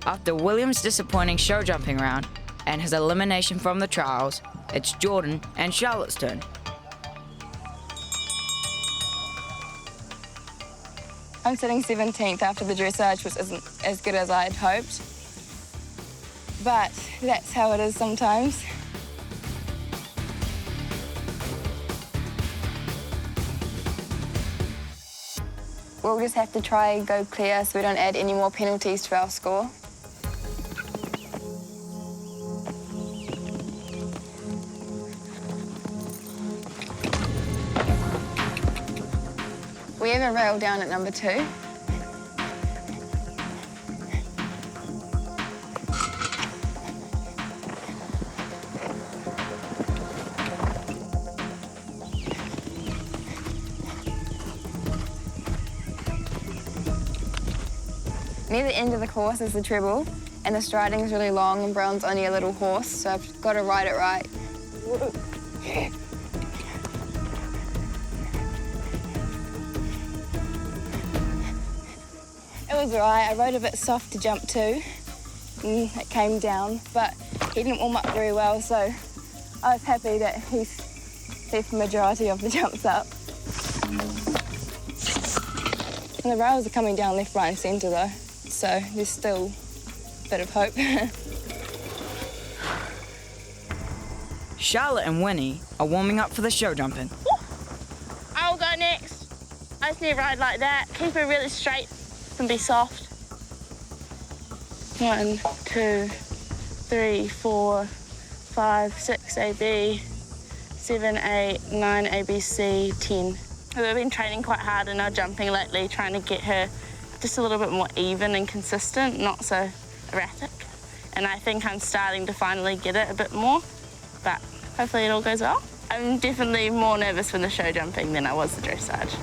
After William's disappointing show jumping round and his elimination from the trials, it's Jordan and Charlotte's turn. I'm sitting 17th after the dressage, which isn't as good as I had hoped. But that's how it is sometimes. We'll just have to try and go clear so we don't add any more penalties to our score. We have a rail down at number 2. Near the end of the course is the treble, and the striding is really long and Brown's only a little horse, so I've got to ride it right. It was right. I rode a bit soft to jump to, and it came down, but he didn't warm up very well, so I was happy that he's left the majority of the jumps up. And the rails are coming down left, right and centre though, so there's still a bit of hope. Charlotte and Winnie are warming up for the show jumping. I'll go next. I just need to ride like that. Keep it really straight and be soft. 1, 2, 3, 4, 5, 6 AB, 7, 8, 9 ABC, 10. We've been training quite hard in our jumping lately, trying to get her just a little bit more even and consistent, not so erratic. And I think I'm starting to finally get it a bit more, but hopefully it all goes well. I'm definitely more nervous for the show jumping than I was the dressage.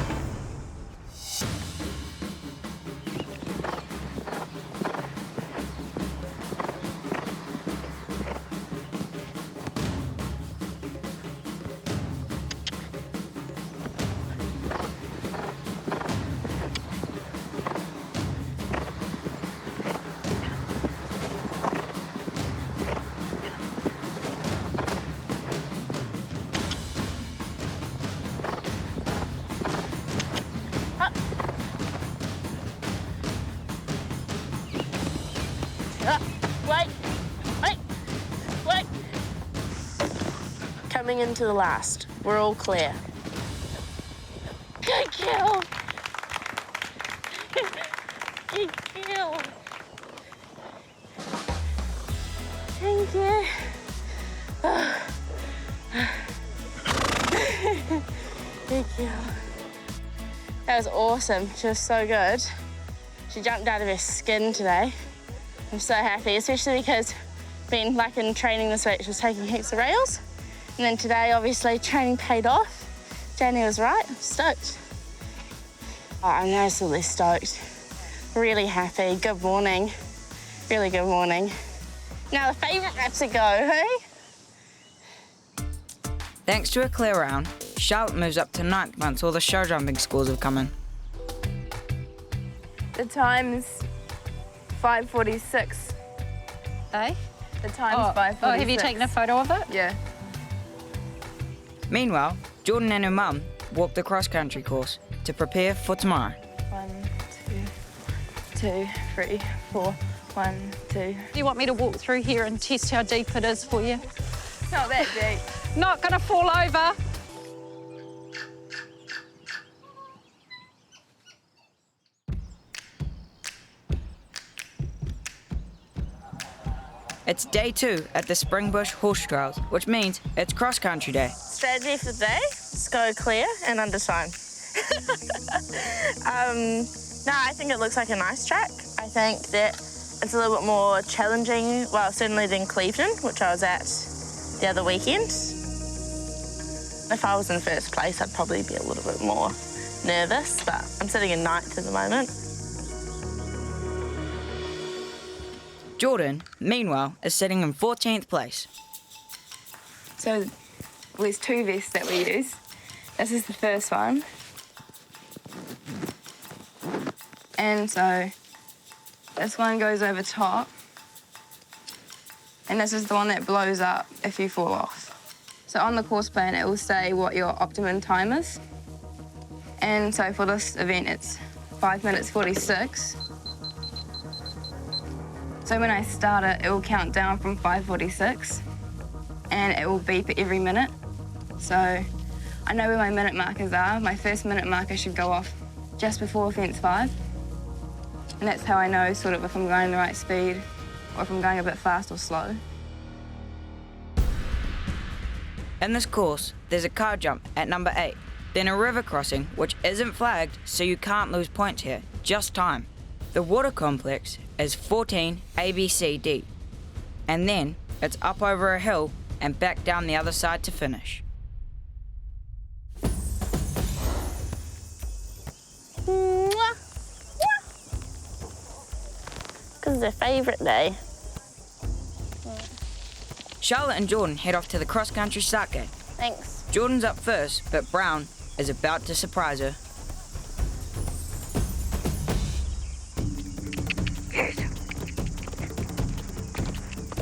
Wait. Coming into the last, we're all clear. Good kill. Good kill. Thank you. Good kill. That was awesome. She was so good. She jumped out of her skin today. I'm so happy, especially because been like in training this week, she was taking heaps of rails. And then today, obviously, training paid off. Danny was right, I'm stoked. Oh, I'm absolutely stoked. Really happy, good morning. Really good morning. Now the favourite lap to go, hey? Thanks to a clear round, Charlotte moves up to 9th once all the show jumping scores have come in. The time's 5:46. Eh? The time's 5:46. Oh, have you taken a photo of it? Yeah. Meanwhile, Jordan and her mum walk the cross-country course to prepare for tomorrow. 1, 2, 3, 4. 1, 2. Do you want me to walk through here and test how deep it is for you? Not that deep. Not gonna fall over. It's day 2 at the Springbush horse trials, which means it's cross-country day. Strategy for the day, let's go clear and under time. No, I think it looks like a nice track. I think that it's a little bit more challenging, well, certainly than Cleveland, which I was at the other weekend. If I was in first place, I'd probably be a little bit more nervous, but I'm sitting in 9th at the moment. Jordan, meanwhile, is sitting in 14th place. So there's 2 vests that we use. This is the first one. And so This one goes over top. And this is the one that blows up if you fall off. So on the course plan, it will say what your optimum time is. And so for this event, it's 5 minutes 46. So when I start it, it will count down from 5:46, and it will beep every minute. So I know where my minute markers are. My first minute marker should go off just before fence 5. And that's how I know sort of if I'm going the right speed or if I'm going a bit fast or slow. In this course, there's a car jump at number 8, then a river crossing, which isn't flagged, so you can't lose points here, just time. The water complex is 14 A, B, C, D, and then it's up over a hill and back down the other side to finish. Because it's their favourite day. Charlotte and Jordan head off to the cross-country start gate. Thanks. Jordan's up first, but Brown is about to surprise her.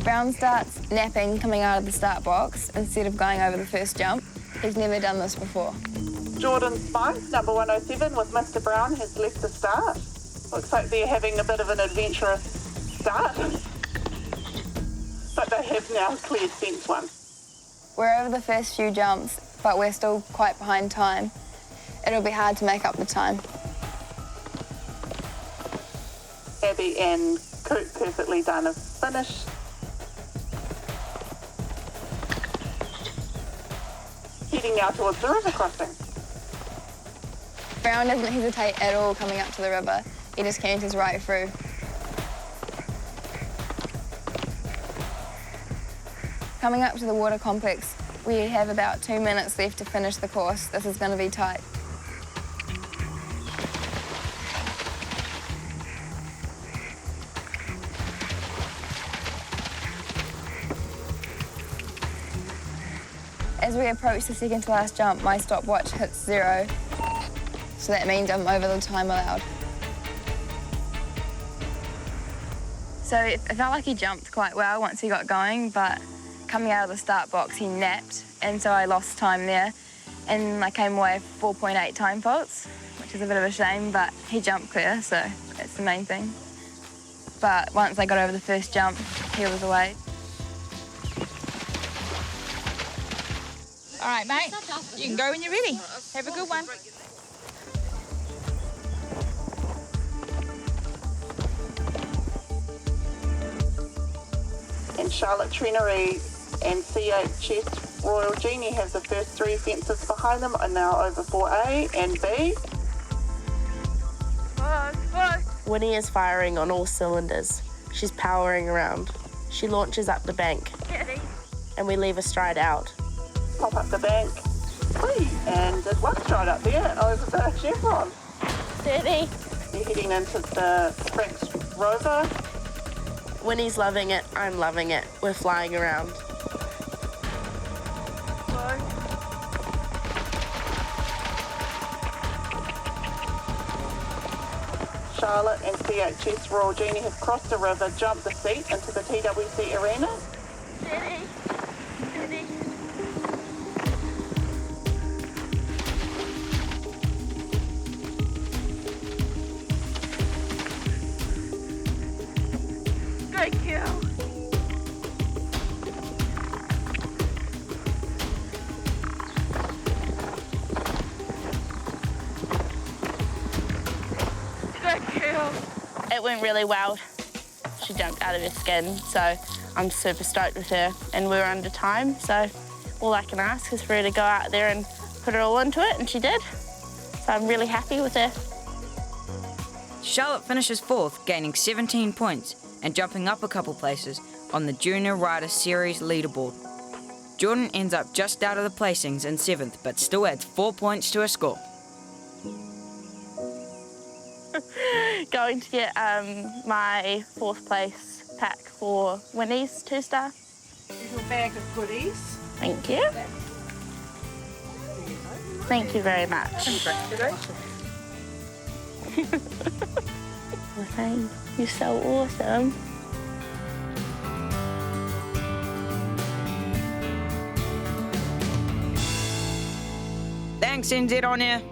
Brown starts napping coming out of the start box instead of going over the first jump. He's never done this before. Jordan Spice, number 107 with Mr. Brown, has left the start. Looks like they're having a bit of an adventurous start. But they have now cleared fence 1. We're over the first few jumps, but we're still quite behind time. It'll be hard to make up the time. Abby and Coop perfectly done a finish. Heading now towards the river crossing. Brown doesn't hesitate at all coming up to the river. He just canters right through. Coming up to the water complex, we have about 2 minutes left to finish the course. This is going to be tight. As we approach the second to last jump, my stopwatch hits 0. So that means I'm over the time allowed. So it felt like he jumped quite well once he got going, but coming out of the start box, he napped, and so I lost time there. And I came away 4.8 time faults, which is a bit of a shame, but he jumped clear, so that's the main thing. But once I got over the first jump, he was away. All right, mate. You can go when you're ready. Have a good one. And Charlotte Trenery and CHS Royal Genie have the first 3 fences behind them, are now over 4A and B. Winnie is firing on all cylinders. She's powering around. She launches up the bank. And we leave a stride out. Pop up the bank. Whee! And there's one stride up there over the chevron. Steady. You're heading into the Franks Rover. Winnie's loving it. I'm loving it. We're flying around. Charlotte and CHS Royal Genie have crossed the river, jumped the seat into the TWC arena. Steady. Steady. Thank you. It went really well. She jumped out of her skin, so I'm super stoked with her. And we were under time, so all I can ask is for her to go out there and put her all into it, and she did. So I'm really happy with her. Charlotte finishes 4th, gaining 17 points and jumping up a couple places on the Junior Riders Series leaderboard. Jordan ends up just out of the placings in 7th, but still adds 4 points to her score. Going to get my 4th place pack for Winnie's 2-star. Little bag of goodies. Thank you. Thank you very much. Congratulations. Oh, thanks. You're so awesome. Thanks, NZ On Air.